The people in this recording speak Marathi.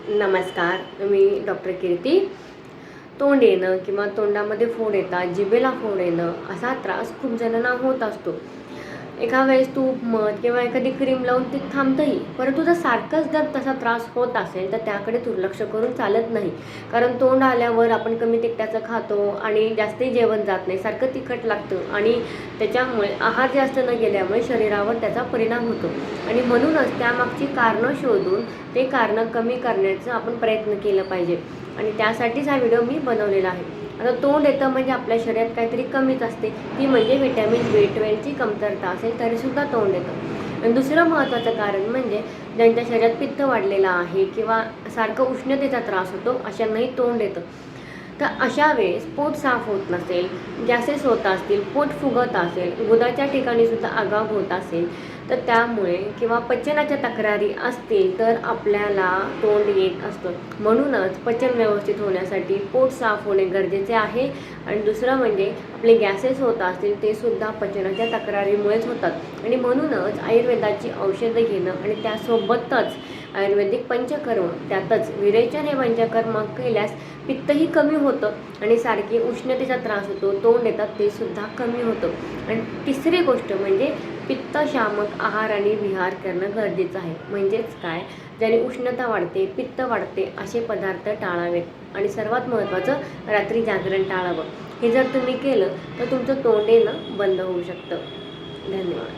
नमस्कार, मी डॉक्टर कीर्ती. तोंड येणं किंवा तोंडामध्ये फोड येतात, जिभेला फोड येणं असा त्रास खूप जणांना होत असतो. एका वेळेस तूप, मध किंवा एखादी क्रीम लावून ते थांबतंही, परंतु जर सारखंच जर तसा त्रास होत असेल तर त्याकडे दुर्लक्ष करून चालत नाही. कारण तोंड आल्यावर आपण कमी तिखटाचं खातो आणि जास्तही जेवण जात नाही, सारखं तिखट लागतं आणि त्याच्यामुळे आहार जास्त न गेल्यामुळे शरीरावर त्याचा परिणाम होतो. आणि म्हणूनच त्यामागची कारणं शोधून ते कारणं कमी करण्याचा आपण प्रयत्न केला पाहिजे आणि त्यासाठीच हा व्हिडिओ मी बनवलेला आहे. आता तोंड येतं म्हणजे आपल्या शरीरात काहीतरी कमीच असते, ती म्हणजे व्हिटॅमिन B12ची कमतरता असेल तरीसुद्धा तोंड येतं. आणि दुसरं महत्त्वाचं कारण म्हणजे ज्यांच्या शरीरात पित्त वाढलेलं आहे किंवा सारखं उष्णतेचा त्रास होतो अशांनाही तोंड येतं. तर अशा वेळेस पोट साफ होत नसेल, गॅसेस होत असतील, पोट फुगत असेल, गुदाच्या ठिकाणीसुद्धा आगाग होत असेल तर त्यामुळे किंवा पचनाच्या तक्रारी असतील तर आपल्याला तोंड येत असतं. म्हणूनच पचन व्यवस्थित होण्यासाठी पोट साफ होणे गरजेचे आहे. आणि दुसरं म्हणजे आपले गॅसेस होत असतील ते सुद्धा पचनाच्या तक्रारीमुळेच होतात आणि म्हणूनच आयुर्वेदाची औषधं घेणं आणि त्यासोबतच आयुर्वेदिक पंचकर्म, त्यातच विरेचन हे पंचकर्म केल्यास पित्तही कमी होतं आणि सारखी उष्णतेचा त्रास होतो, तोंड येतात ते सुद्धा कमी होतं. आणि तिसरी गोष्ट म्हणजे पित्तशामक आहार आणि विहार करणं गरजेचं आहे. म्हणजेच काय, ज्याने उष्णता वाढते, पित्त वाढते असे पदार्थ टाळावेत आणि सर्वात महत्त्वाचं रात्री जागरण टाळावं. हे जर तुम्ही केलं तर तुमचं तोंड येणं बंद होऊ शकतं. धन्यवाद.